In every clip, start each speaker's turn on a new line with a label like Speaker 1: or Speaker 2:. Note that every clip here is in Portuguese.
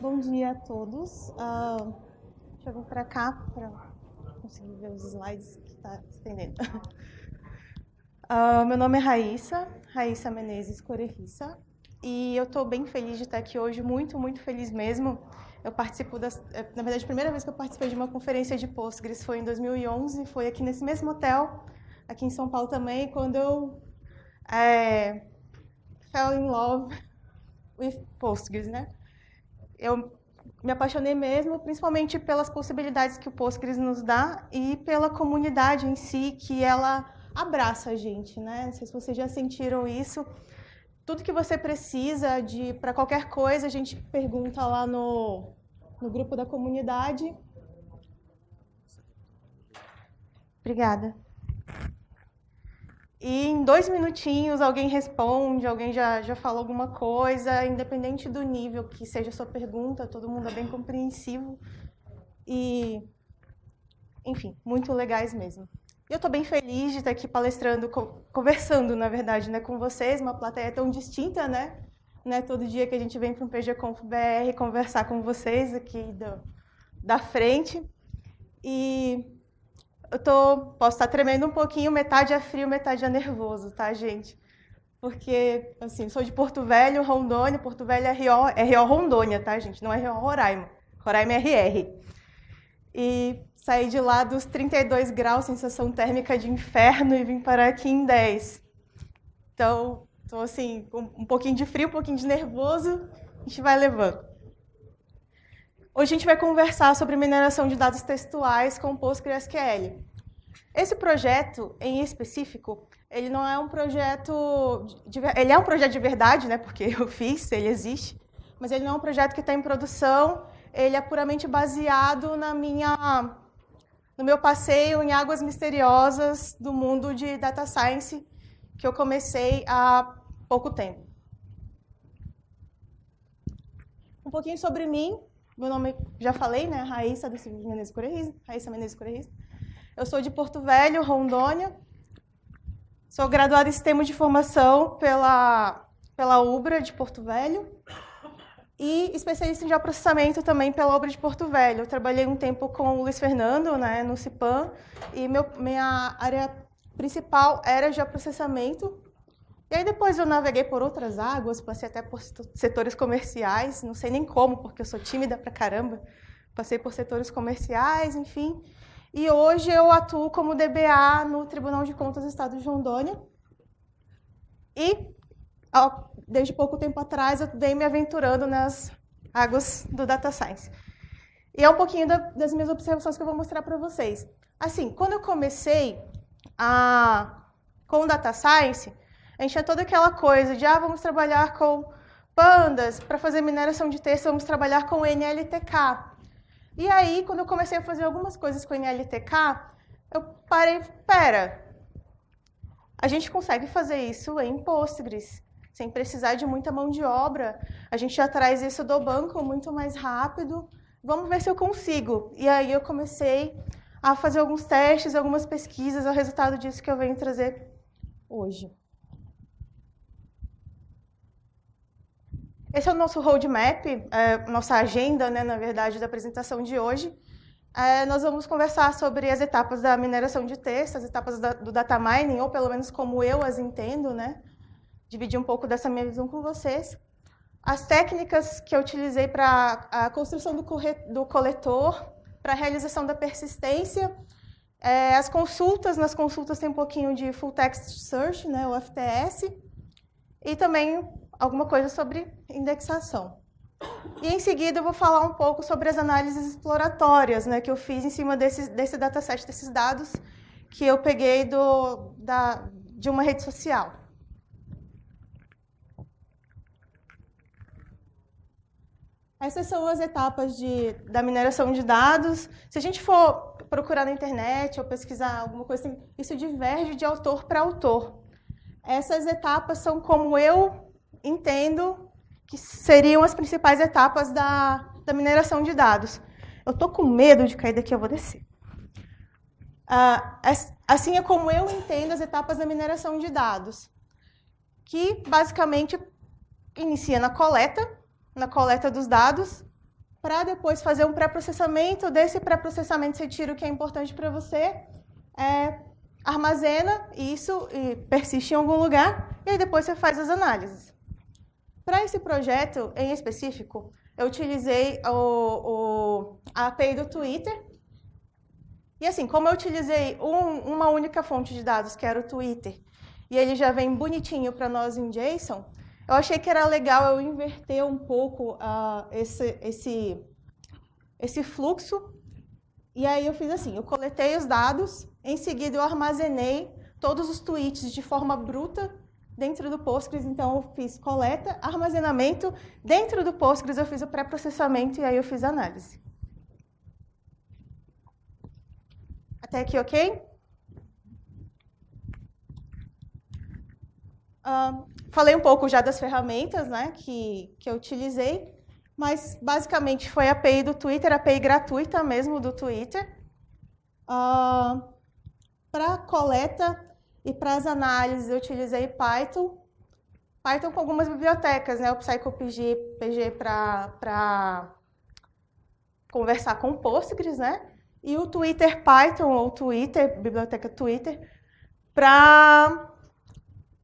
Speaker 1: Bom dia a todos. Deixa eu vir para cá para conseguir ver os slides que está estendendo. Meu nome é Raíssa Menezes Corerissa, e eu estou bem feliz de estar aqui hoje, muito feliz mesmo. Eu participo na verdade, a primeira vez que eu participei de uma conferência de Postgres foi em 2011, foi aqui nesse mesmo hotel, aqui em São Paulo também, quando eu fell in love with Postgres, né? Eu me apaixonei mesmo, principalmente pelas possibilidades que o Postgres nos dá e pela comunidade em si, que ela abraça a gente, né? Não sei se vocês já sentiram isso. Tudo que você precisa para qualquer coisa, a gente pergunta lá no grupo da comunidade. Obrigada. E em 2 minutinhos alguém responde, alguém já falou alguma coisa, independente do nível que seja a sua pergunta, todo mundo é bem compreensivo. E, enfim, muito legais mesmo. E eu estou bem feliz de estar aqui palestrando, conversando, na verdade, né, com vocês, uma plateia tão distinta, né? Não é todo dia que a gente vem para um PGConf BR conversar com vocês aqui da frente. E posso estar tremendo um pouquinho, metade é frio, metade é nervoso, tá, gente? Porque, assim, sou de Porto Velho, Rondônia. Porto Velho é RO Rondônia, tá, gente? Não é RO Roraima. Roraima é RR. E saí de lá dos 32 graus, sensação térmica de inferno, e vim parar aqui em 10. Então, tô assim, com um pouquinho de frio, um pouquinho de nervoso, a gente vai levando. Hoje a gente vai conversar sobre mineração de dados textuais com PostgreSQL. Esse projeto, em específico, ele não é um projeto... Ele é um projeto de verdade, né, porque eu fiz, ele existe, mas ele não é um projeto que está em produção, ele é puramente baseado no meu passeio em águas misteriosas do mundo de Data Science, que eu comecei há pouco tempo. Um pouquinho sobre mim. Meu nome, já falei, né? Raíssa Menezes Corerissa. Eu sou de Porto Velho, Rondônia. Sou graduada em Sistema de Informação pela UBRA de Porto Velho. E especialista em geoprocessamento também pela UBRA de Porto Velho. Eu trabalhei um tempo com o Luiz Fernando, né, no CIPAM. E minha área principal era geoprocessamento. E aí depois eu naveguei por outras águas, passei até por setores comerciais, não sei nem como, porque eu sou tímida pra caramba. Passei por setores comerciais, enfim. E hoje eu atuo como DBA no Tribunal de Contas do Estado de Rondônia. E desde pouco tempo atrás eu venho me aventurando nas águas do Data Science. E é um pouquinho das minhas observações que eu vou mostrar para vocês. Assim, quando eu comecei com Data Science, a gente tinha toda aquela coisa de, vamos trabalhar com pandas, para fazer mineração de texto, vamos trabalhar com NLTK. E aí, quando eu comecei a fazer algumas coisas com NLTK, eu parei, a gente consegue fazer isso em Postgres, sem precisar de muita mão de obra, a gente já traz isso do banco muito mais rápido, vamos ver se eu consigo. E aí eu comecei a fazer alguns testes, algumas pesquisas, é o resultado disso que eu venho trazer hoje. Esse é o nosso roadmap, nossa agenda, né, na verdade, da apresentação de hoje. Nós vamos conversar sobre as etapas da mineração de texto, as etapas do data mining, ou pelo menos como eu as entendo, né? Dividir um pouco dessa minha visão com vocês. As técnicas que eu utilizei para a construção do coletor, para a realização da persistência, as consultas, nas consultas tem um pouquinho de Full Text Search, né, o FTS, e também alguma coisa sobre indexação. E em seguida eu vou falar um pouco sobre as análises exploratórias, né, que eu fiz em cima desse dataset, desses dados que eu peguei de uma rede social. Essas são as etapas da mineração de dados. Se a gente for procurar na internet ou pesquisar alguma coisa, isso diverge de autor para autor. Essas etapas são como eu entendo que seriam as principais etapas da mineração de dados. Eu estou com medo de cair daqui, eu vou descer. Assim é como eu entendo as etapas da mineração de dados, que basicamente inicia na coleta dos dados, para depois fazer um pré-processamento. Desse pré-processamento você tira o que é importante para você, armazena isso e persiste em algum lugar, e aí depois você faz as análises. Para esse projeto em específico, eu utilizei a API do Twitter. E assim, como eu utilizei uma única fonte de dados, que era o Twitter, e ele já vem bonitinho para nós em JSON, eu achei que era legal eu inverter um pouco esse fluxo. E aí eu fiz assim, eu coletei os dados, em seguida eu armazenei todos os tweets de forma bruta dentro do Postgres. Então eu fiz coleta, armazenamento, dentro do Postgres eu fiz o pré-processamento e aí eu fiz a análise. Até aqui, ok? Falei um pouco já das ferramentas, né, que eu utilizei, mas basicamente foi a API do Twitter, a API gratuita mesmo do Twitter. Para coleta e para as análises eu utilizei Python com algumas bibliotecas, né, o PsychoPG para conversar com Postgres, né, e o Twitter Python, ou Twitter, biblioteca Twitter, para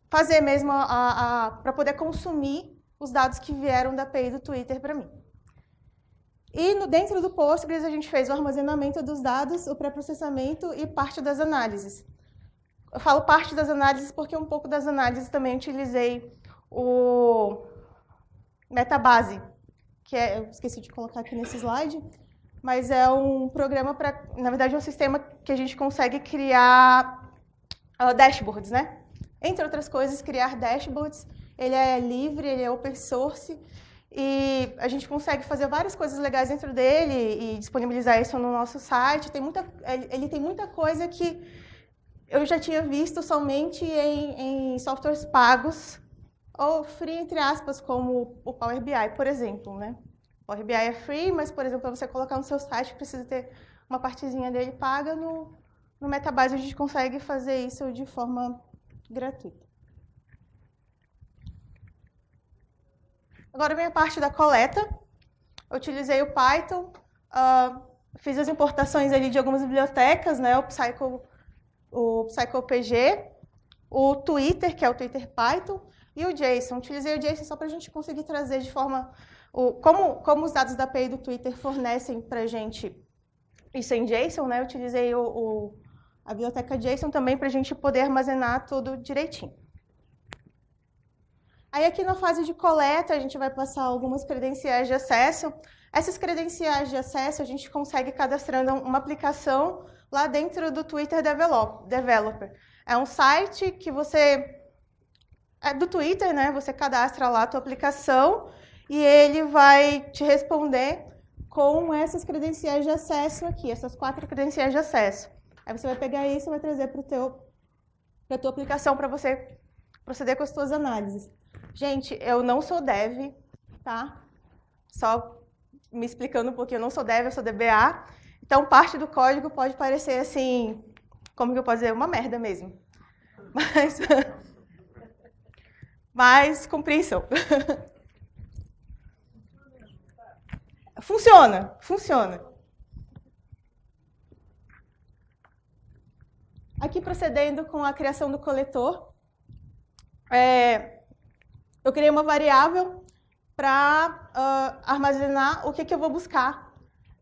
Speaker 1: fazer mesmo, para poder consumir os dados que vieram da API do Twitter para mim. E dentro do Postgres a gente fez o armazenamento dos dados, o pré-processamento e parte das análises. Eu falo parte das análises porque um pouco das análises também utilizei o Metabase, que eu esqueci de colocar aqui nesse slide, mas é um programa para, na verdade, é um sistema que a gente consegue criar dashboards, né? Entre outras coisas, criar dashboards. Ele é livre, ele é open source e a gente consegue fazer várias coisas legais dentro dele e disponibilizar isso no nosso site. Ele tem muita coisa que eu já tinha visto somente em softwares pagos ou free, entre aspas, como o Power BI, por exemplo, né? O Power BI é free, mas, por exemplo, para você colocar no seu site, precisa ter uma partezinha dele paga. No Metabase a gente consegue fazer isso de forma gratuita. Agora vem a parte da coleta. Eu utilizei o Python, fiz as importações ali de algumas bibliotecas, né? O PsychoPG, o Twitter, que é o Twitter Python, e o JSON. Utilizei o JSON só para a gente conseguir trazer de forma... Como os dados da API do Twitter fornecem para a gente isso em JSON, né? Eu utilizei a biblioteca JSON também para a gente poder armazenar tudo direitinho. Aí aqui na fase de coleta a gente vai passar algumas credenciais de acesso. Essas credenciais de acesso a gente consegue cadastrando uma aplicação lá dentro do Twitter Developer. É um site que é do Twitter, né? Você cadastra lá a tua aplicação e ele vai te responder com essas credenciais de acesso aqui, essas 4 credenciais de acesso. Aí você vai pegar isso e vai trazer para a tua aplicação para você proceder com as suas análises. Gente, eu não sou dev, tá? Só me explicando um pouquinho, eu não sou dev, eu sou DBA. Então, parte do código pode parecer assim, como que eu posso dizer, uma merda mesmo. Mas compreensão. Funciona. Aqui, procedendo com a criação do coletor, eu criei uma variável para armazenar o que eu vou buscar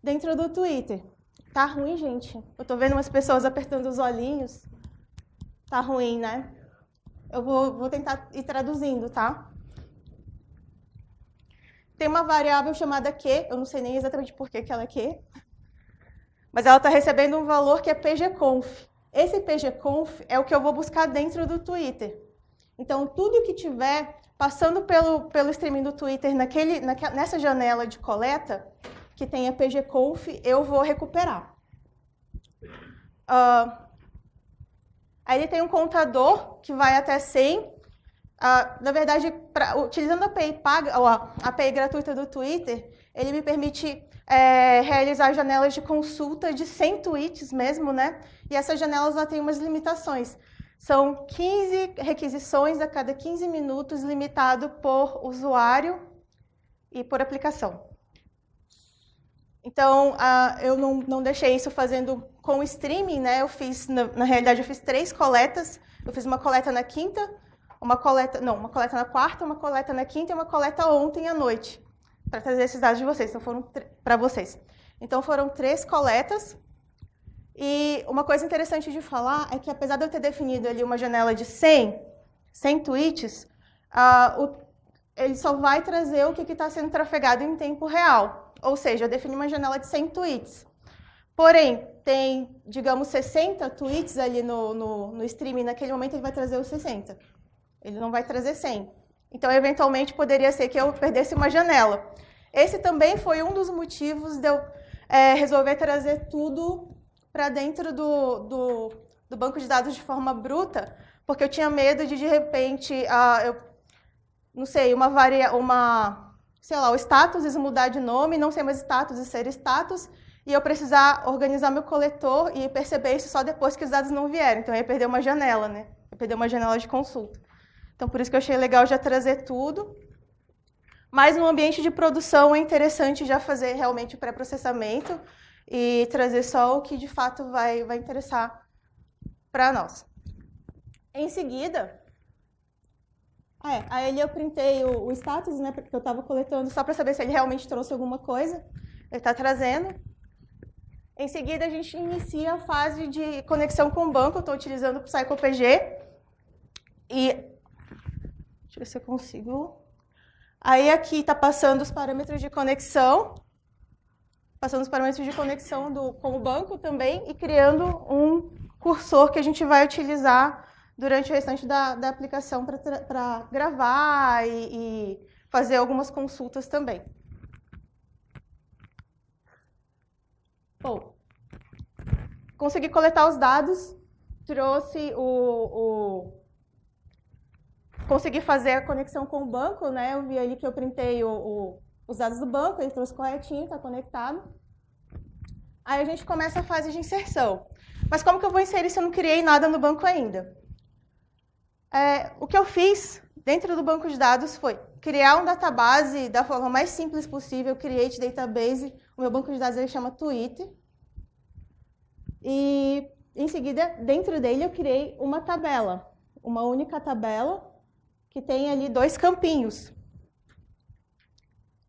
Speaker 1: dentro do Twitter. Tá ruim, gente? Eu estou vendo umas pessoas apertando os olhinhos. Tá ruim, né? Eu vou tentar ir traduzindo, tá? Tem uma variável chamada Q, eu não sei nem exatamente por que ela é Q, mas ela está recebendo um valor que é pgconf. Esse pgconf é o que eu vou buscar dentro do Twitter. Então, tudo que tiver passando pelo streaming do Twitter nessa janela de coleta, que tenha pgconf, eu vou recuperar. Aí ele tem um contador que vai até 100. Na verdade, utilizando a API paga, ou a API gratuita do Twitter, ele me permite realizar janelas de consulta de 100 tweets mesmo, né? E essas janelas têm umas limitações. São 15 requisições a cada 15 minutos, limitado por usuário e por aplicação. Então, eu não deixei isso fazendo com o streaming, né? Eu fiz, na realidade, eu fiz 3 coletas. Eu fiz uma coleta na quinta, uma coleta na quarta, uma coleta na quinta e uma coleta ontem à noite, para trazer esses dados de vocês. Então, foram para vocês. Então, foram 3 coletas. E uma coisa interessante de falar é que, apesar de eu ter definido ali uma janela de 100 tweets, ele só vai trazer o que está sendo trafegado em tempo real. Ou seja, eu defini uma janela de 100 tweets. Porém, tem, digamos, 60 tweets ali no streaming, naquele momento ele vai trazer os 60. Ele não vai trazer 100. Então, eventualmente, poderia ser que eu perdesse uma janela. Esse também foi um dos motivos de eu resolver trazer tudo para dentro do banco de dados de forma bruta, porque eu tinha medo de repente, não sei, o status mudar de nome, não ser mais status e ser status, e eu precisar organizar meu coletor e perceber isso só depois que os dados não vieram. Então, eu ia perder uma janela, né? Eu ia perder uma janela de consulta. Então, por isso que eu achei legal já trazer tudo. Mas no ambiente de produção é interessante já fazer realmente o pré-processamento e trazer só o que de fato vai interessar para nós. Em seguida, aí eu printei o status, né, porque eu estava coletando só para saber se ele realmente trouxe alguma coisa. Ele está trazendo. Em seguida, a gente inicia a fase de conexão com o banco. Eu estou utilizando o PsychoPG. E deixa eu ver se eu consigo. Aí aqui está passando os parâmetros de conexão. Passando os parâmetros de conexão com o banco também e criando um cursor que a gente vai utilizar durante o restante da aplicação para gravar e fazer algumas consultas também. Bom, consegui coletar os dados, trouxe consegui fazer a conexão com o banco, né? Eu vi ali que eu printei os dados do banco, ele trouxe corretinho, está conectado. Aí a gente começa a fase de inserção. Mas como que eu vou inserir se eu não criei nada no banco ainda? O que eu fiz dentro do banco de dados foi criar um database da forma mais simples possível, Create Database. O meu banco de dados ele chama Twitter. E, em seguida, dentro dele eu criei uma tabela, uma única tabela, que tem ali 2 campinhos.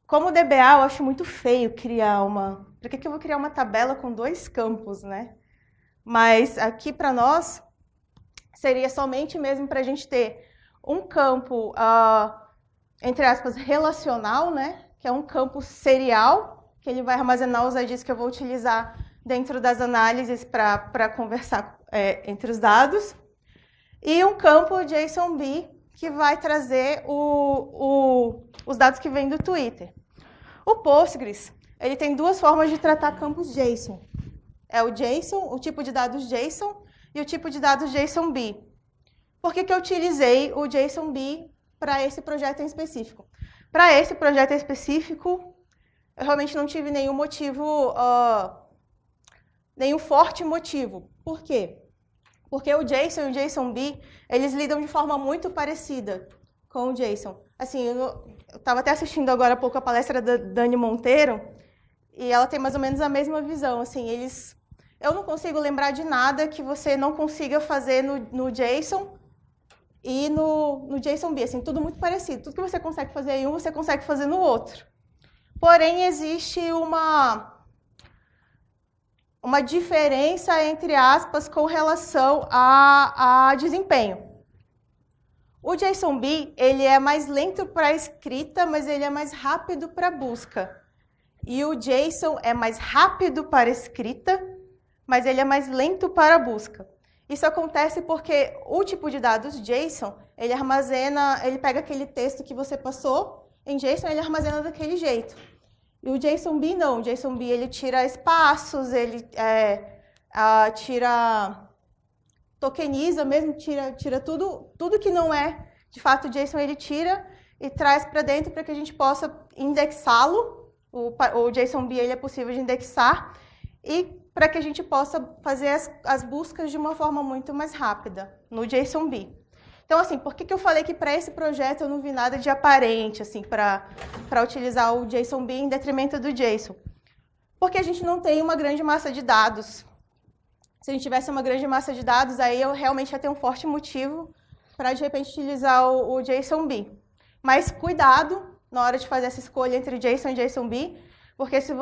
Speaker 1: Como DBA, eu acho muito feio criar uma... Por que eu vou criar uma tabela com 2 campos, né? Mas aqui para nós, seria somente mesmo para a gente ter um campo, entre aspas, relacional, né? Que é um campo serial, que ele vai armazenar os IDs que eu vou utilizar dentro das análises para conversar entre os dados. E um campo JSONB, que vai trazer os dados que vêm do Twitter. O Postgres, ele tem 2 formas de tratar campos JSON. É o JSON, o tipo de dados JSON e o tipo de dados JSONB. Por que eu utilizei o JSONB para esse projeto em específico? Para esse projeto em específico, eu realmente não tive nenhum motivo, nenhum forte motivo. Por quê? Porque o JSON e o JSONB, eles lidam de forma muito parecida com o JSON. Assim, eu estava até assistindo agora há pouco a palestra da Dani Monteiro, e ela tem mais ou menos a mesma visão. Assim, eu não consigo lembrar de nada que você não consiga fazer no JSON e no JSONB. Assim, tudo muito parecido. Tudo que você consegue fazer em um, você consegue fazer no outro. Porém, existe uma diferença, entre aspas, com relação a desempenho. O JSONB, ele é mais lento para a escrita, mas ele é mais rápido para a busca. E o JSON é mais rápido para a escrita, mas ele é mais lento para a busca. Isso acontece porque o tipo de dados JSON, ele armazena, ele pega aquele texto que você passou em JSON, ele armazena daquele jeito. E o JSONB não, o JSONB ele tira espaços, ele tokeniza mesmo, tira tudo que não é de fato JSON, ele tira e traz para dentro para que a gente possa indexá-lo. O JSONB ele é possível de indexar e para que a gente possa fazer as buscas de uma forma muito mais rápida no JSONB. Então, assim, por que eu falei que para esse projeto eu não vi nada de aparente, assim, para utilizar o JSONB em detrimento do JSON? Porque a gente não tem uma grande massa de dados. Se a gente tivesse uma grande massa de dados, aí eu realmente ia ter um forte motivo para, de repente, utilizar o JSONB. Mas cuidado na hora de fazer essa escolha entre JSON e JSONB, porque se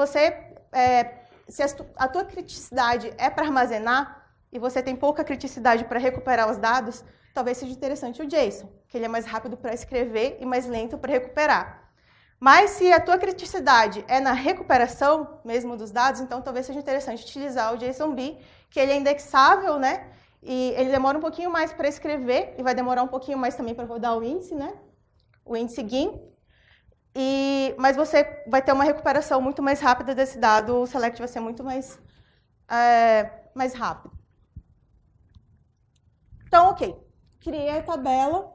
Speaker 1: a tua criticidade é para armazenar e você tem pouca criticidade para recuperar os dados, talvez seja interessante o JSON, que ele é mais rápido para escrever e mais lento para recuperar. Mas se a tua criticidade é na recuperação mesmo dos dados, então talvez seja interessante utilizar o JSONB, que ele é indexável, né? E ele demora um pouquinho mais para escrever e vai demorar um pouquinho mais também para rodar o índice, né? O índice GIN. Mas você vai ter uma recuperação muito mais rápida desse dado, o select vai ser muito mais rápido. Então, ok. Criei a tabela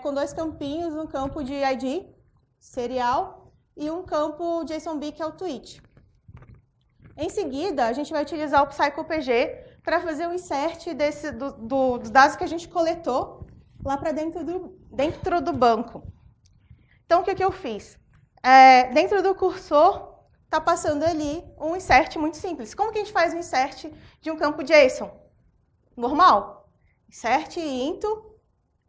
Speaker 1: com dois campinhos, um campo de ID, serial, e um campo JSONB, que é o tweet. Em seguida, a gente vai utilizar o PsychoPG para fazer o insert dos dados que a gente coletou lá para dentro do banco. Então, o que eu fiz? Dentro do cursor, está passando ali um insert muito simples. Como que a gente faz um insert de um campo JSON? Normal. Insert into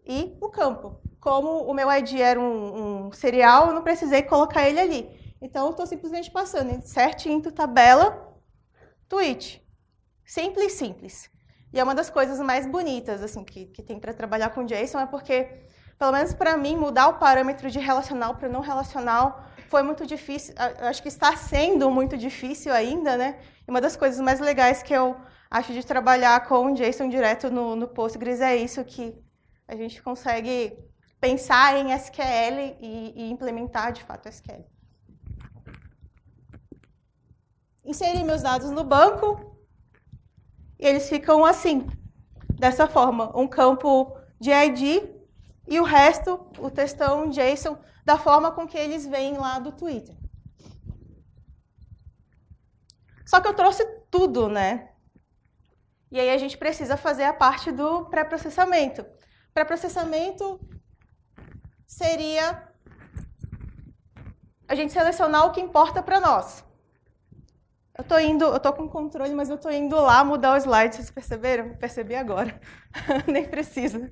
Speaker 1: e o campo. Como o meu ID era um serial, eu não precisei colocar ele ali. Então, eu estou simplesmente passando insert into tabela, tweet. Simples, simples. E é uma das coisas mais bonitas assim, que tem para trabalhar com JSON, é porque, pelo menos para mim, mudar o parâmetro de relacional para não relacional foi muito difícil. Eu acho que está sendo muito difícil ainda, né? E uma das coisas mais legais que eu acho de trabalhar com JSON direto no Postgres é isso, que a gente consegue pensar em SQL e implementar, de fato, SQL. Inseri meus dados no banco e eles ficam assim, dessa forma, um campo de ID e o resto, o textão JSON, da forma com que eles vêm lá do Twitter. Só que eu trouxe tudo, né? E aí a gente precisa fazer a parte do pré-processamento. Pré-processamento seria a gente selecionar o que importa para nós. Eu tô com controle, mas eu tô indo lá mudar o slide, vocês perceberam? Percebi agora. Nem precisa.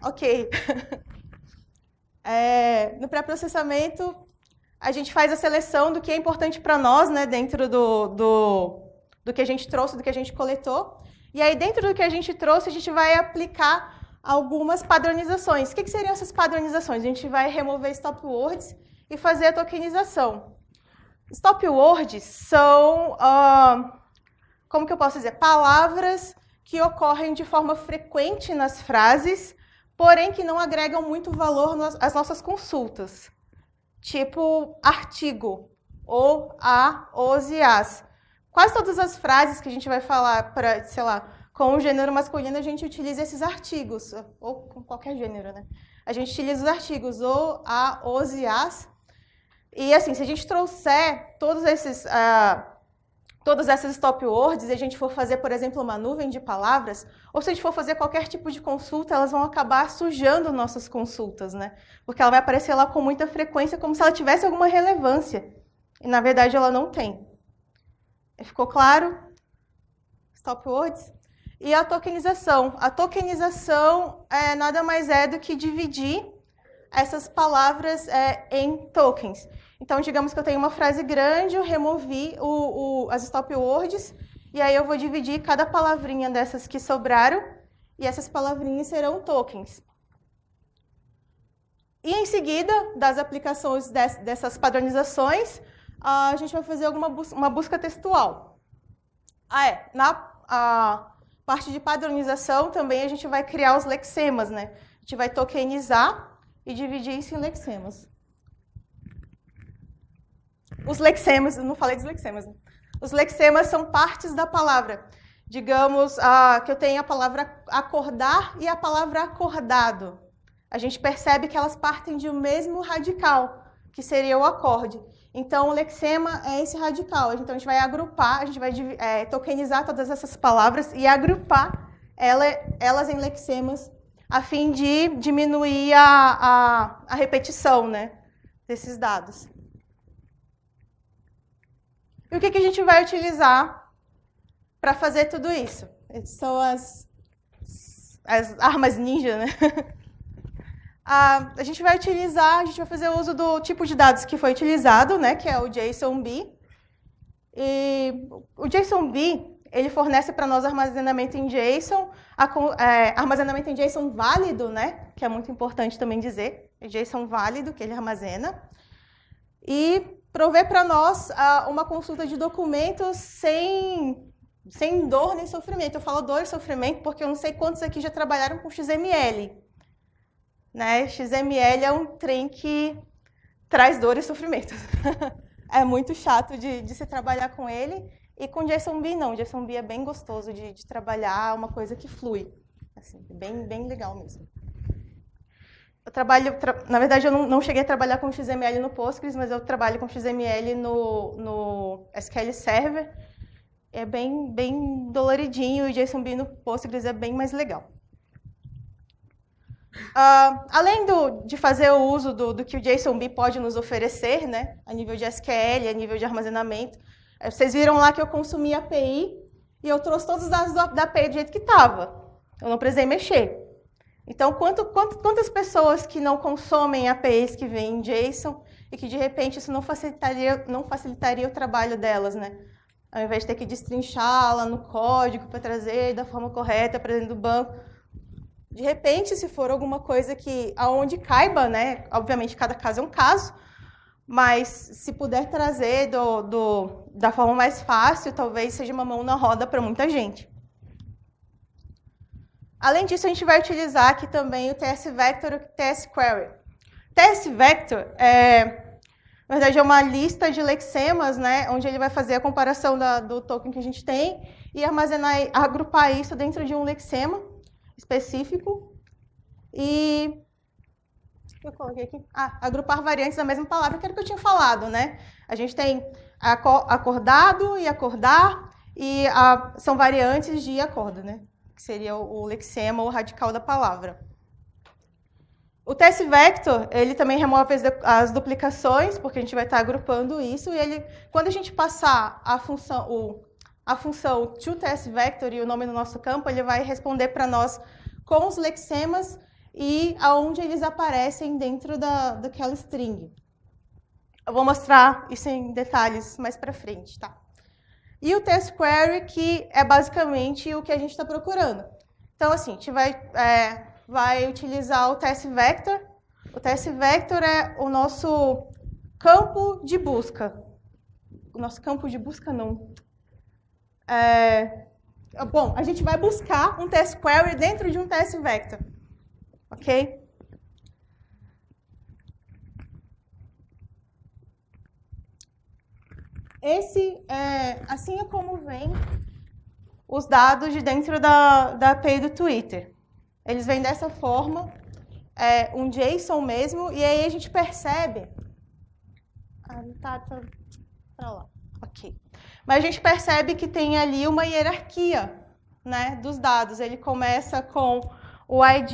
Speaker 1: Ok. No pré-processamento, a gente faz a seleção do que é importante para nós, né, dentro do que a gente trouxe, do que a gente coletou. E aí, dentro do que a gente trouxe, a gente vai aplicar algumas padronizações. O que seriam essas padronizações? A gente vai remover stop words e fazer a tokenização. Stop words são, como que eu posso dizer, palavras que ocorrem de forma frequente nas frases, porém que não agregam muito valor às nossas consultas. Tipo artigo, ou a, os e as. Quase todas as frases que a gente vai falar para, sei lá, com o gênero masculino, a gente utiliza esses artigos, ou com qualquer gênero, né? A gente utiliza os artigos ou, a, os e as. E assim, se a gente trouxer todas essas stop words e a gente for fazer, por exemplo, uma nuvem de palavras, ou se a gente for fazer qualquer tipo de consulta, elas vão acabar sujando nossas consultas, né? Porque ela vai aparecer lá com muita frequência, como se ela tivesse alguma relevância. E, na verdade, ela não tem. Ficou claro? Stop words. E a tokenização. A tokenização nada mais é do que dividir essas palavras em tokens. Então, digamos que eu tenho uma frase grande, eu removi as stop words, e aí eu vou dividir cada palavrinha dessas que sobraram, e essas palavrinhas serão tokens. E em seguida, das aplicações dessas padronizações, a gente vai fazer uma busca textual. Na parte de padronização também a gente vai criar os lexemas, né? A gente vai tokenizar e dividir isso em lexemas. Os lexemas, eu não falei dos lexemas, né? Os lexemas são partes da palavra. Digamos que eu tenho a palavra acordar e a palavra acordado. A gente percebe que elas partem de um mesmo radical, que seria o acorde. Então, o lexema é esse radical. Então, a gente vai agrupar, a gente vai tokenizar todas essas palavras e agrupar elas em lexemas, a fim de diminuir a repetição, né, desses dados. E o que a gente vai utilizar para fazer tudo isso? São as armas ninja, né? A gente vai fazer uso do tipo de dados que foi utilizado, né, que é o JSON-B. E o JSON-B, ele fornece para nós armazenamento em JSON, armazenamento em JSON válido, né, que é muito importante também dizer, é JSON válido que ele armazena, e prover para nós uma consulta de documentos sem dor nem sofrimento. Eu falo dor e sofrimento porque eu não sei quantos aqui já trabalharam com XML. Né? XML é um trem que traz dor e sofrimento. É muito chato de se trabalhar com ele. E com JSON-B não. JSON-B é bem gostoso de trabalhar, uma coisa que flui. Assim, bem legal mesmo. Eu trabalho, na verdade, eu não cheguei a trabalhar com XML no Postgres, mas eu trabalho com XML no SQL Server. É bem doloridinho e o JSON-B no Postgres é bem mais legal. Além de fazer o uso do que o JSON-B pode nos oferecer, né, a nível de SQL, a nível de armazenamento, vocês viram lá que eu consumi a API e eu trouxe todos os dados da API do jeito que estava. Eu não precisei mexer. Então, quantas pessoas que não consomem APIs que vêm em JSON e que, de repente, isso não facilitaria o trabalho delas, né? Ao invés de ter que destrinchá-la no código para trazer da forma correta para dentro do banco. De repente, se for alguma coisa que aonde caiba, né? Obviamente, cada caso é um caso, mas se puder trazer da forma mais fácil, talvez seja uma mão na roda para muita gente. Além disso, a gente vai utilizar aqui também o TS-Vector e o TS-Query. TS-Vector na verdade, é uma lista de lexemas, né, onde ele vai fazer a comparação do token que a gente tem e agrupar isso dentro de um lexema específico e eu coloquei aqui, agrupar variantes da mesma palavra, que era o que eu tinha falado, né? A gente tem acordado e acordar e são variantes de acordo, né? Que seria o lexema ou radical da palavra. O TS-Vector, ele também remove as duplicações, porque a gente vai estar agrupando isso, e quando a gente passar a função toTS-Vector e o nome do nosso campo, ele vai responder para nós com os lexemas e aonde eles aparecem dentro daquela string. Eu vou mostrar isso em detalhes mais para frente, tá? E o TS-Query, que é basicamente o que a gente está procurando. Então, assim, a gente vai utilizar o TS-Vector. O TS-Vector é o nosso campo de busca. O nosso campo de busca, não. Bom, a gente vai buscar um TS-Query dentro de um TS-Vector. Ok? Assim é como vem os dados de dentro da API do Twitter. Eles vêm dessa forma, um JSON mesmo, e aí a gente percebe... tá para lá, ok. Mas a gente percebe que tem ali uma hierarquia, né, dos dados. Ele começa com o ID,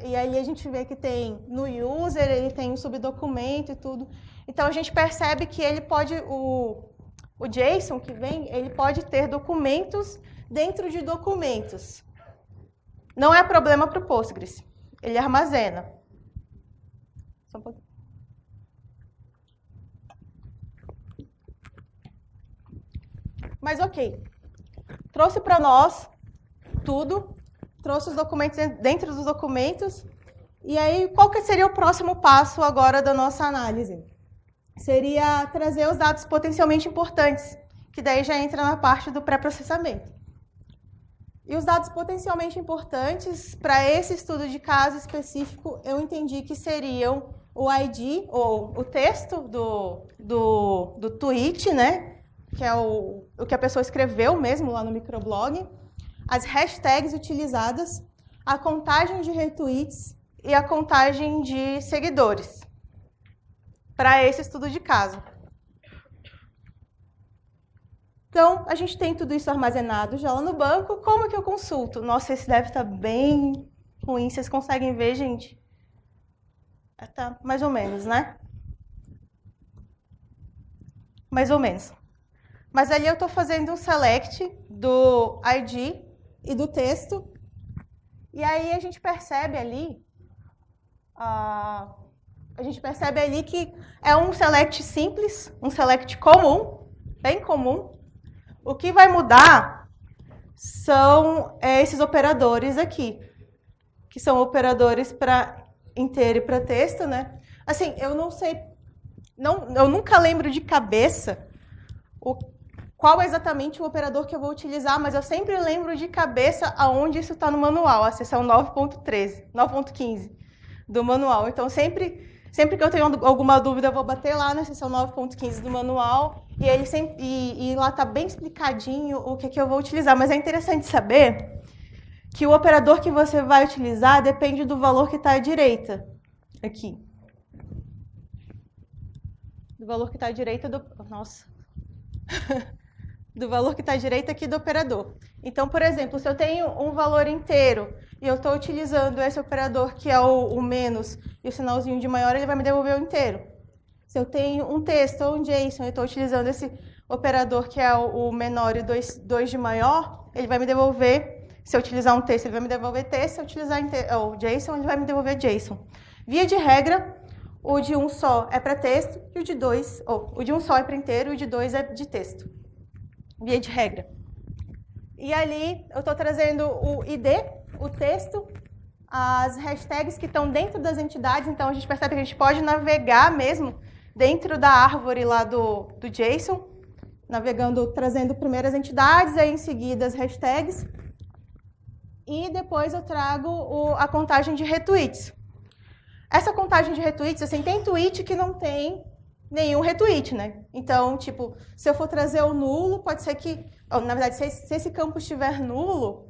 Speaker 1: e aí a gente vê que tem no user, ele tem um subdocumento e tudo. Então a gente percebe que ele pode, o JSON que vem, ele pode ter documentos dentro de documentos. Não é problema para o Postgres, ele armazena. Só um pouquinho. Mas ok, trouxe para nós tudo, trouxe os documentos dentro dos documentos, e aí qual que seria o próximo passo agora da nossa análise? Seria trazer os dados potencialmente importantes, que daí já entra na parte do pré-processamento. E os dados potencialmente importantes, para esse estudo de caso específico, eu entendi que seriam o ID, ou o texto do tweet, né? Que é o que a pessoa escreveu mesmo lá no microblog, as hashtags utilizadas, a contagem de retweets e a contagem de seguidores, para esse estudo de caso. Então, a gente tem tudo isso armazenado já lá no banco. Como que eu consulto? Nossa, esse deve estar bem ruim. Vocês conseguem ver, gente? Tá mais ou menos, né? Mais ou menos. Mas ali eu estou fazendo um select do ID e do texto. E aí a gente percebe ali, que é um select simples, um select comum, bem comum. O que vai mudar são esses operadores aqui, que são operadores para inteiro e para texto, né? Assim, eu não sei, eu nunca lembro de cabeça qual é exatamente o operador que eu vou utilizar, mas eu sempre lembro de cabeça aonde isso está no manual, a seção 9.15 do manual. Então, sempre que eu tenho alguma dúvida, eu vou bater lá na seção 9.15 do manual e lá está bem explicadinho o que eu vou utilizar. Mas é interessante saber que o operador que você vai utilizar depende do valor que está à direita, aqui. Do valor que está à direita do... Nossa... do valor que está à direita aqui do operador. Então, por exemplo, se eu tenho um valor inteiro e eu estou utilizando esse operador que é o menos e o sinalzinho de maior, ele vai me devolver o inteiro. Se eu tenho um texto ou um JSON e estou utilizando esse operador que é o menor e 2 de maior, ele vai me devolver, se eu utilizar um texto, ele vai me devolver texto, se eu utilizar o JSON, ele vai me devolver JSON. Via de regra, o de um só é para texto e o de dois, o de um só é para inteiro e o de dois é de texto. Via de regra. E ali eu estou trazendo o ID, o texto, as hashtags que estão dentro das entidades, então a gente percebe que a gente pode navegar mesmo dentro da árvore lá do JSON, navegando, trazendo primeiro as entidades, aí em seguida as hashtags, e depois eu trago a contagem de retweets. Essa contagem de retweets, assim, tem tweet que não tem nenhum retweet, né? Então, tipo, se eu for trazer o nulo, pode ser que... Na verdade, se esse campo estiver nulo,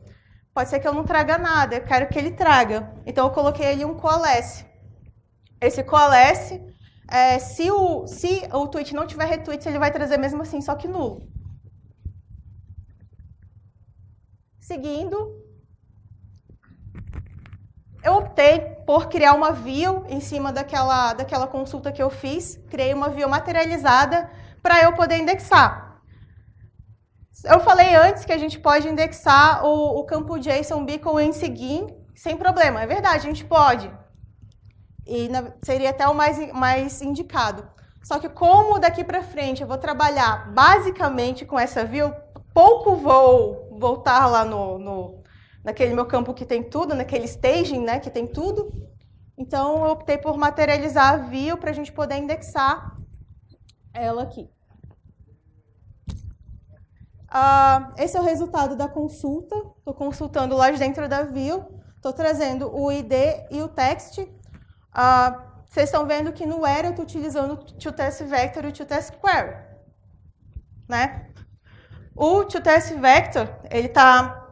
Speaker 1: pode ser que eu não traga nada, eu quero que ele traga. Então, eu coloquei ali um coalesce. Esse coalesce, se o tweet não tiver retweets, ele vai trazer mesmo assim, só que nulo. Seguindo, eu optei por criar uma view em cima daquela consulta que eu fiz. Criei uma view materializada para eu poder indexar. Eu falei antes que a gente pode indexar o campo JSON Beacon em seguir sem problema. É verdade, a gente pode. E seria até o mais indicado. Só que como daqui para frente eu vou trabalhar basicamente com essa view, pouco vou voltar lá naquele meu campo que tem tudo, naquele staging, né, que tem tudo. Então, eu optei por materializar a view para a gente poder indexar ela aqui. Esse é o resultado da consulta. Estou consultando lá dentro da view. Estou trazendo o ID e o text. Vocês estão vendo que no where eu estou utilizando o toTestVector e o toTestQuery, né? O toTestVector, ele está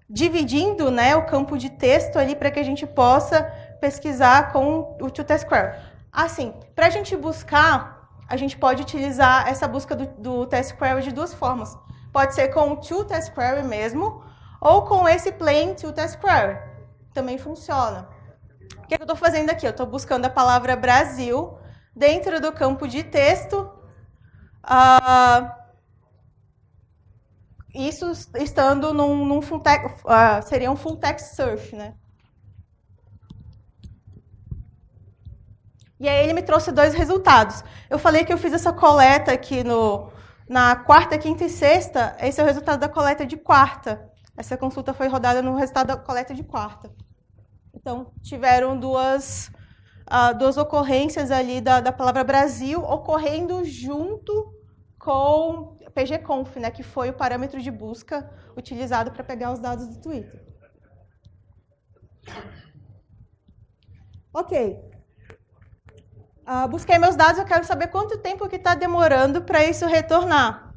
Speaker 1: dividindo, né, o campo de texto ali para que a gente possa pesquisar com o toTestQuery. Assim, para a gente buscar, a gente pode utilizar essa busca do TestQuery de duas formas. Pode ser com o toTestQuery mesmo, ou com esse plain toTestQuery. Também funciona. O que eu estou fazendo aqui? Eu estou buscando a palavra Brasil dentro do campo de texto. Isso estando num full text, seria um full text search, né? E aí ele me trouxe dois resultados. Eu falei que eu fiz essa coleta aqui na quarta, quinta e sexta. Esse é o resultado da coleta de quarta. Essa consulta foi rodada no resultado da coleta de quarta. Então, tiveram duas ocorrências ali da palavra Brasil ocorrendo junto com pgconf, né, que foi o parâmetro de busca utilizado para pegar os dados do Twitter. Ok. Busquei meus dados, eu quero saber quanto tempo que está demorando para isso retornar.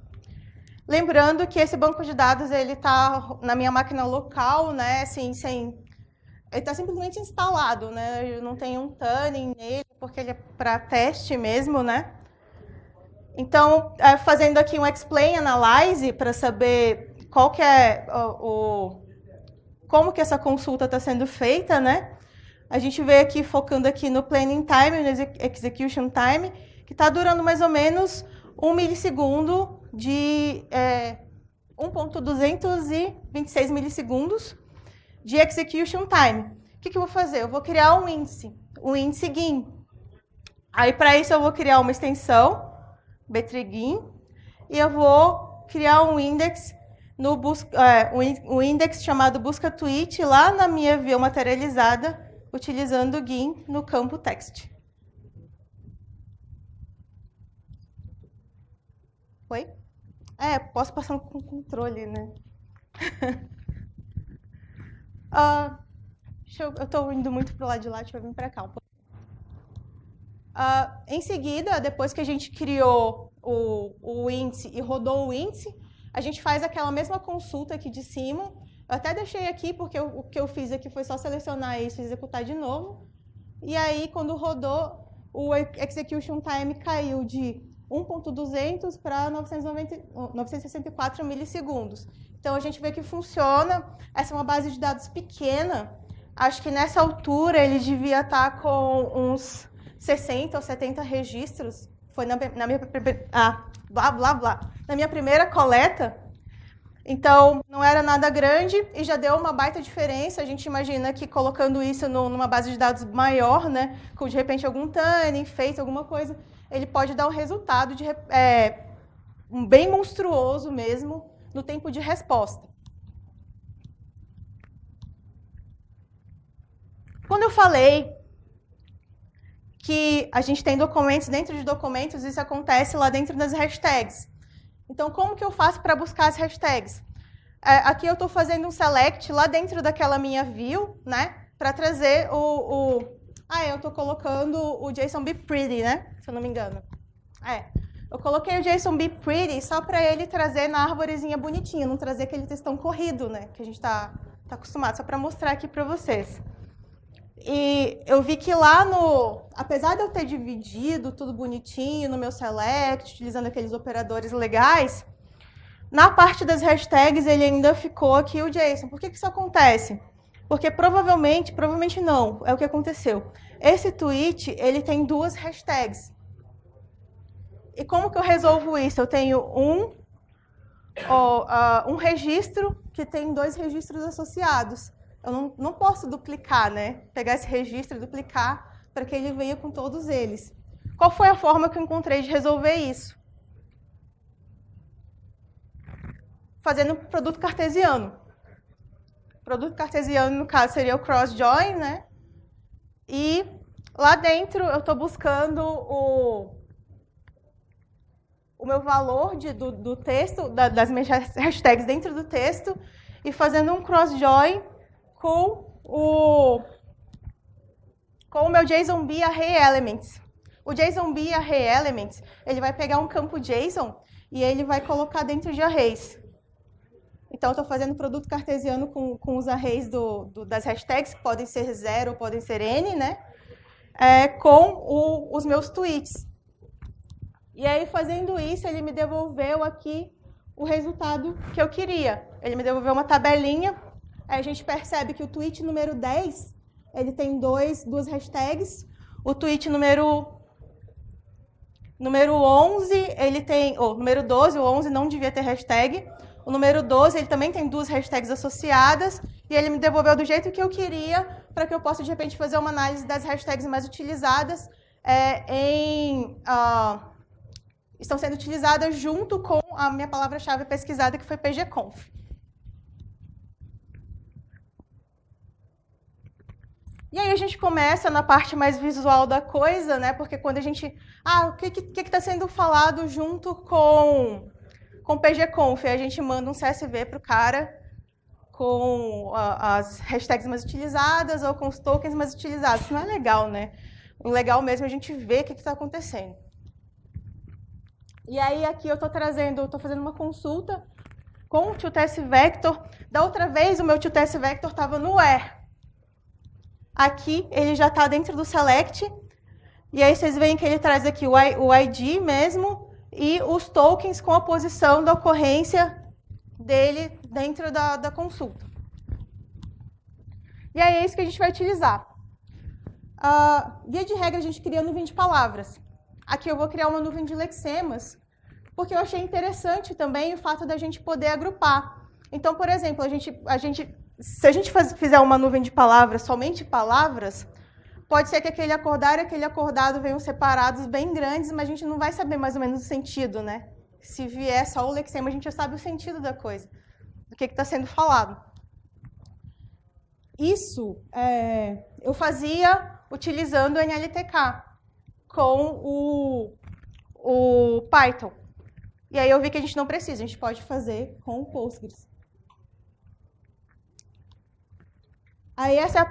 Speaker 1: Lembrando que esse banco de dados ele está na minha máquina local, né, assim, ele está simplesmente instalado, né, eu não tenho um tuning nele, porque ele é para teste mesmo, né. Então, fazendo aqui um explain analyze para saber qual que é como que essa consulta está sendo feita, né? A gente vê aqui, focando aqui no planning time, no execution time, que está durando mais ou menos 1 milissegundo de 1.226 milissegundos de execution time. O que eu vou fazer? Eu vou criar um índice, o índice GIN. Aí, para isso, eu vou criar uma extensão, btrgin, e eu vou criar um index, um index chamado busca tweet lá na minha view materializada, utilizando o GIN no campo text. Oi? Posso passar com controle, né? Eu estou indo muito para o lado de lá, deixa eu vir para cá um pouco. Em seguida, depois que a gente criou o índice e rodou o índice, a gente faz aquela mesma consulta aqui de cima. Eu até deixei aqui, porque o que eu fiz aqui foi só selecionar isso e executar de novo. E aí, quando rodou, o execution time caiu de 1.200 para 964 milissegundos. Então, a gente vê que funciona. Essa é uma base de dados pequena. Acho que nessa altura ele devia estar com uns 60 ou 70 registros. Foi na minha primeira coleta. Então, não era nada grande e já deu uma baita diferença. A gente imagina que colocando isso numa base de dados maior, né, com de repente algum tuning feito, alguma coisa, ele pode dar um resultado bem monstruoso mesmo no tempo de resposta. Quando eu falei que a gente tem documentos dentro de documentos, isso acontece lá dentro das hashtags. Então, como que eu faço para buscar as hashtags? Aqui eu estou fazendo um select lá dentro daquela minha view, né, para trazer eu estou colocando o JSON Be Pretty, né, se eu não me engano. Eu coloquei o JSON Be Pretty só para ele trazer na árvorezinha bonitinha, não trazer aquele textão corrido, né, que a gente está acostumado, só para mostrar aqui para vocês. E eu vi que lá apesar de eu ter dividido tudo bonitinho no meu select, utilizando aqueles operadores legais, na parte das hashtags ele ainda ficou aqui o JSON. Por que isso acontece? Porque provavelmente não, é o que aconteceu. Esse tweet, ele tem duas hashtags. E como que eu resolvo isso? Eu tenho um registro que tem dois registros associados. Eu não posso duplicar, né? Pegar esse registro e duplicar para que ele venha com todos eles. Qual foi a forma que eu encontrei de resolver isso? Fazendo produto cartesiano. Produto cartesiano, no caso, seria o cross-join, né? E lá dentro eu estou buscando o meu valor do texto, das minhas hashtags dentro do texto, e fazendo um cross-join com o meu JSON-B Array Elements. O JSON-B Array Elements, ele vai pegar um campo JSON e ele vai colocar dentro de arrays. Então, eu estou fazendo produto cartesiano com os arrays das hashtags, que podem ser 0 ou podem ser N, né? Com os meus tweets. E aí, fazendo isso, ele me devolveu aqui o resultado que eu queria. Ele me devolveu uma tabelinha. Aí a gente percebe que o tweet número 10, ele tem duas hashtags. O tweet número 11, ele tem... número 12, o 11 não devia ter hashtag. O número 12, ele também tem duas hashtags associadas. E ele me devolveu do jeito que eu queria, para que eu possa, de repente, fazer uma análise das hashtags mais utilizadas. Estão sendo utilizadas junto com a minha palavra-chave pesquisada, que foi pgconf. E aí a gente começa na parte mais visual da coisa, né? Porque quando a gente... o que está sendo falado junto com pgconf? A gente manda um CSV para o cara com as hashtags mais utilizadas ou com os tokens mais utilizados. Isso não é legal, né? O legal mesmo é a gente ver o que está acontecendo. E aí aqui eu estou fazendo uma consulta com o toTestVector. Da outra vez o meu toTestVector estava no where. Aqui ele já está dentro do select, e aí vocês veem que ele traz aqui o ID mesmo e os tokens com a posição da ocorrência dele dentro da consulta. E aí é isso que a gente vai utilizar. Via de regra, a gente cria nuvem de palavras. Aqui eu vou criar uma nuvem de lexemas, porque eu achei interessante também o fato da gente poder agrupar. Então, por exemplo, se a gente fizer uma nuvem de palavras, somente palavras, pode ser que aquele acordar e aquele acordado venham separados bem grandes, mas a gente não vai saber mais ou menos o sentido, né? Se vier só o lexema, a gente já sabe o sentido da coisa, do que está sendo falado. Isso eu fazia utilizando o NLTK com o Python. E aí eu vi que a gente não precisa, a gente pode fazer com o Postgres. Aí essa é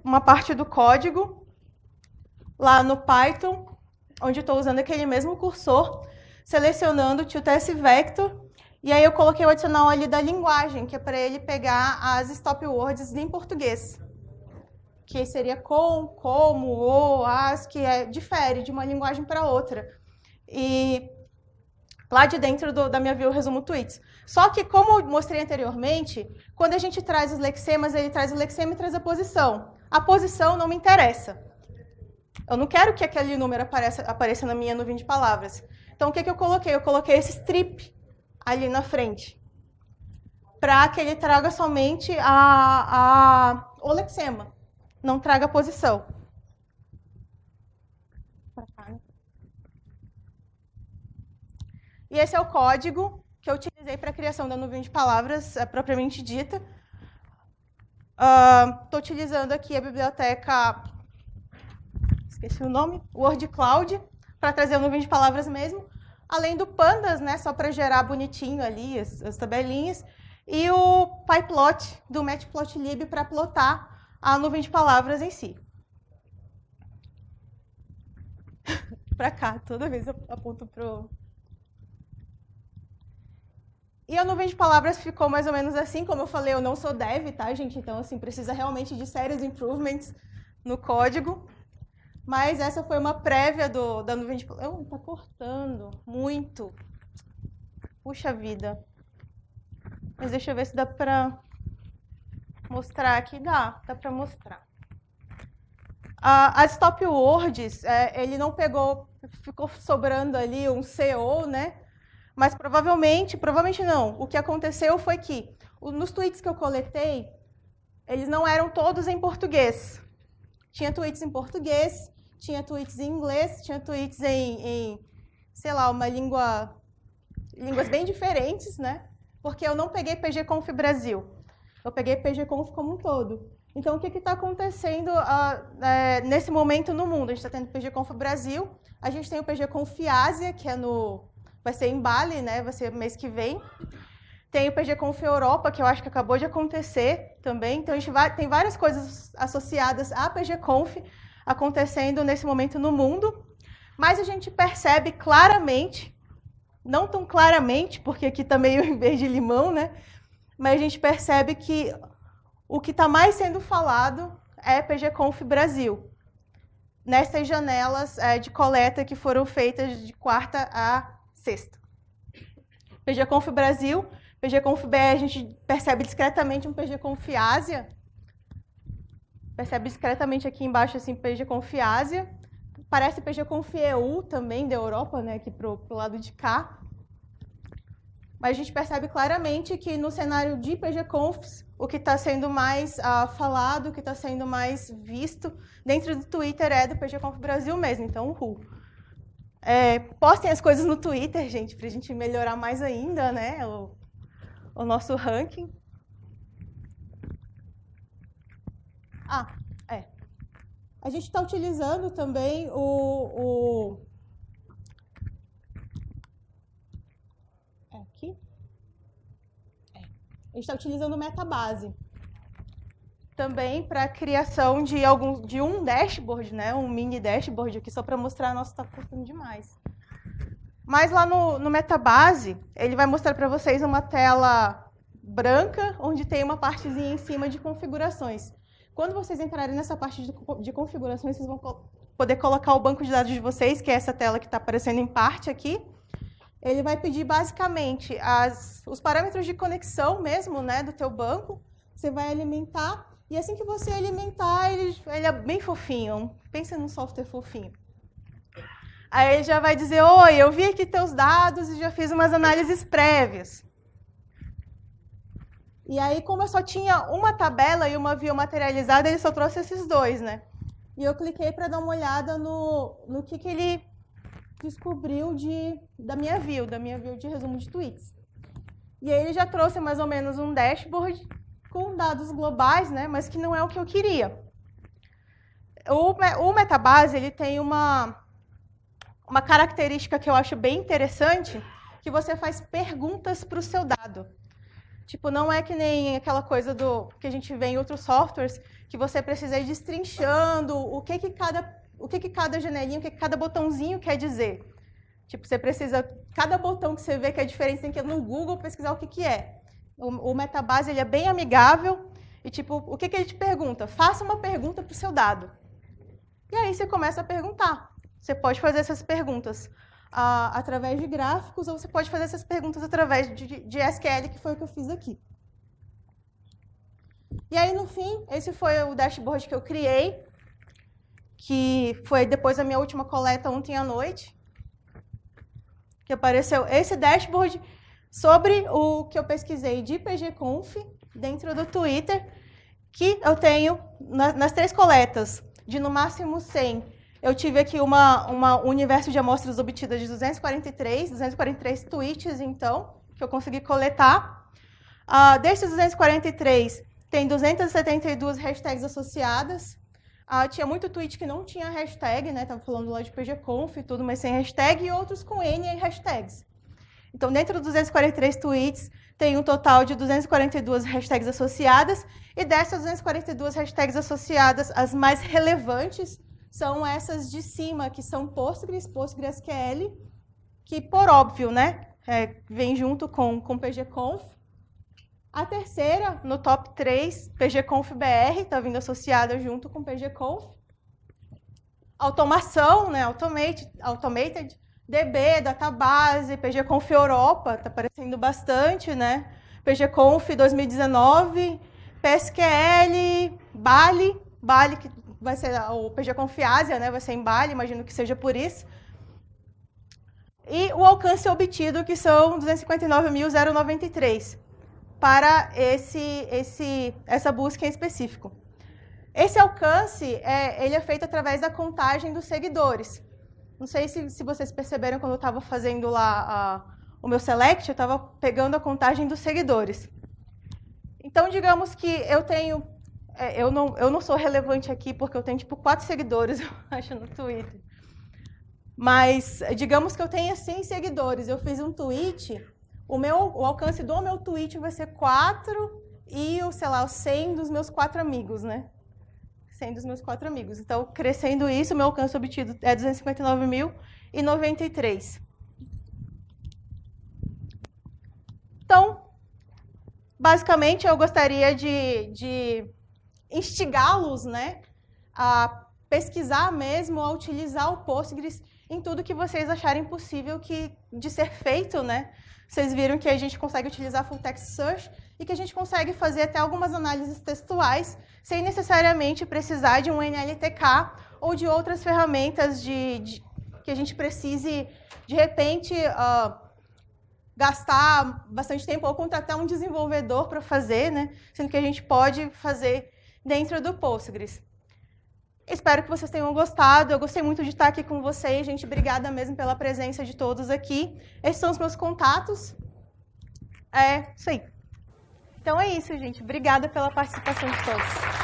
Speaker 1: uma parte do código, lá no Python, onde eu estou usando aquele mesmo cursor, selecionando o TiltSVector, e aí eu coloquei o adicional ali da linguagem, que é para ele pegar as stop words em português. Que seria com, como, ou, as, que difere de uma linguagem para outra. E lá de dentro da minha view eu resumo tweets. Só que, como eu mostrei anteriormente, quando a gente traz os lexemas, ele traz o lexema e traz a posição. A posição não me interessa. Eu não quero que aquele número apareça na minha nuvem de palavras. Então, o que eu coloquei? Eu coloquei esse strip ali na frente, para que ele traga somente o lexema, não traga a posição. E esse é o código que eu utilizei para a criação da nuvem de palavras propriamente dita. Estou utilizando aqui a biblioteca, esqueci o nome, Word Cloud, para trazer a nuvem de palavras mesmo. Além do Pandas, né, só para gerar bonitinho ali as tabelinhas. E o PyPlot, do Matplotlib, para plotar a nuvem de palavras em si. Para cá, toda vez eu aponto pro... E a nuvem de palavras ficou mais ou menos assim, como eu falei, eu não sou dev, tá, gente? Então, assim, precisa realmente de sérios improvements no código. Mas essa foi uma prévia da nuvem de palavras. Tá cortando muito. Puxa vida. Mas deixa eu ver se dá para mostrar aqui. Dá para mostrar. As stop words, ele não pegou, ficou sobrando ali um CO, né? Mas provavelmente não. O que aconteceu foi que nos tweets que eu coletei, eles não eram todos em português. Tinha tweets em português, tinha tweets em inglês, tinha tweets em sei lá, línguas bem diferentes, né? Porque eu não peguei pgconf Brasil. Eu peguei pgconf como um todo. Então, o que está acontecendo nesse momento no mundo? A gente está tendo pgconf Brasil, a gente tem o pgconf Ásia, que vai ser em Bali, né? Vai ser mês que vem. Tem o pgconf Europa, que eu acho que acabou de acontecer também. Então, a gente tem várias coisas associadas à pgconf acontecendo nesse momento no mundo. Mas a gente percebe claramente, não tão claramente, porque aqui está meio em verde limão, né? Mas a gente percebe que o que está mais sendo falado é pgconf Brasil, nessas janelas de coleta que foram feitas de quarta a sexta. pgconf Brasil, pgconf BR, a gente percebe discretamente um pgconf Ásia, percebe discretamente aqui embaixo assim, pgconf Ásia, parece pgconf EU também, da Europa, né, aqui pro lado de cá. Mas a gente percebe claramente que no cenário de pgconfs, o que está sendo mais falado, o que está sendo mais visto dentro do Twitter é do pgconf Brasil mesmo, então uhul. Postem as coisas no Twitter, gente, para a gente melhorar mais ainda, né, o nosso ranking. A gente está utilizando também aqui? A gente está utilizando o Metabase também para a criação de um dashboard, né? Um mini dashboard aqui, só para mostrar, nossa, está custando demais. Mas lá no Metabase, ele vai mostrar para vocês uma tela branca, onde tem uma partezinha em cima de configurações. Quando vocês entrarem nessa parte de configurações, vocês vão poder colocar o banco de dados de vocês, que é essa tela que está aparecendo em parte aqui. Ele vai pedir basicamente os parâmetros de conexão mesmo, né, do teu banco. Você vai alimentar, e assim que você alimentar, ele é bem fofinho. Pensa num software fofinho. Aí ele já vai dizer, oi, eu vi aqui teus dados e já fiz umas análises prévias. E aí, como eu só tinha uma tabela e uma view materializada, ele só trouxe esses dois, né? E eu cliquei para dar uma olhada no que ele descobriu da minha view de resumo de tweets. E aí ele já trouxe mais ou menos um dashboard com dados globais, né? Mas que não é o que eu queria. O Metabase, ele tem uma característica que eu acho bem interessante, que você faz perguntas para o seu dado. Tipo, não é que nem aquela coisa que a gente vê em outros softwares, que você precisa ir destrinchando o que cada janelinha, o que cada botãozinho quer dizer. Tipo, você precisa, cada botão que você vê que é diferente, você tem que ir no Google pesquisar o que é. O Metabase, ele é bem amigável e, tipo, o que ele te pergunta? Faça uma pergunta para o seu dado. E aí você começa a perguntar. Você pode fazer essas perguntas através de gráficos ou você pode fazer essas perguntas através de SQL, que foi o que eu fiz aqui. E aí, no fim, esse foi o dashboard que eu criei, que foi depois da minha última coleta ontem à noite, que apareceu esse dashboard sobre o que eu pesquisei de pgconf dentro do Twitter, que eu tenho nas 3 coletas, de no máximo 100. Eu tive aqui um universo de amostras obtidas de 243 tweets, então, que eu consegui coletar. Desses 243, tem 272 hashtags associadas. Tinha muito tweet que não tinha hashtag, né? Estava falando lá de pgconf e tudo, mas sem hashtag, e outros com N hashtags. Então, dentro dos 243 tweets, tem um total de 242 hashtags associadas, e dessas 242 hashtags associadas, as mais relevantes são essas de cima, que são PostgreSQL, que, por óbvio, né, vem junto com pgconf. A terceira, no top 3, pgconf-br, está vindo associada junto com pgconf. Automação, né, automated, DB, database, pgconf Europa, está aparecendo bastante, né? pgconf 2019, PSQL, Bali, que vai ser o pgconf Ásia, né? Vai ser em Bali, imagino que seja por isso. E o alcance obtido, que são 259.093, para essa busca em específico. Esse alcance, ele é feito através da contagem dos seguidores. Não sei se vocês perceberam quando eu estava fazendo lá o meu select, eu estava pegando a contagem dos seguidores. Então, digamos que eu tenho... eu não sou relevante aqui porque eu tenho, tipo, 4 seguidores, eu acho, no Twitter. Mas, digamos que eu tenha 100 seguidores, eu fiz um tweet, o alcance do meu tweet vai ser 4 e, sei lá, os 100 dos meus 4 amigos, né? 100 dos meus 4 amigos. Então, crescendo isso, meu alcance obtido é 259.093. Então, basicamente, eu gostaria de instigá-los, né, a pesquisar mesmo, a utilizar o Postgres em tudo que vocês acharem possível de ser feito, né? Vocês viram que a gente consegue utilizar Full Text Search e que a gente consegue fazer até algumas análises textuais sem necessariamente precisar de um NLTK ou de outras ferramentas que a gente precise, de repente, gastar bastante tempo ou contratar um desenvolvedor para fazer, né? Sendo que a gente pode fazer dentro do Postgres. Espero que vocês tenham gostado. Eu gostei muito de estar aqui com vocês, gente. Obrigada mesmo pela presença de todos aqui. Esses são os meus contatos. É isso aí. Então é isso, gente. Obrigada pela participação de todos.